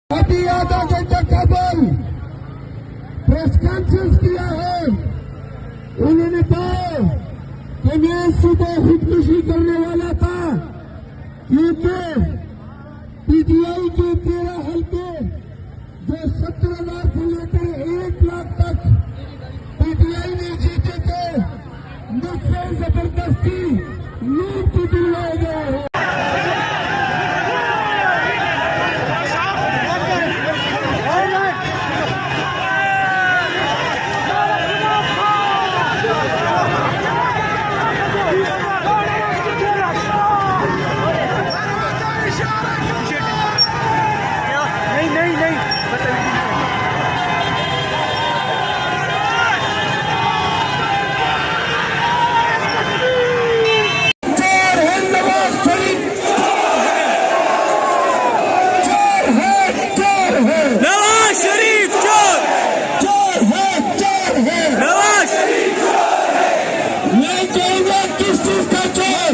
अभी आधा घंटा कबल प्रेस कॉन्फ्रेंस किया है। उन्होंने कहा कि मैं सुबह खुदकुशी करने वाला था, क्योंकि पीटीआई के 13 हल्के जो 17,000 से लेकर 1 लाख तक पीटीआई ने जीते थे, मुझसे जबरदस्ती लूट दिलवाए गए हैं। मैं कहूंगा किस चीज का चोर?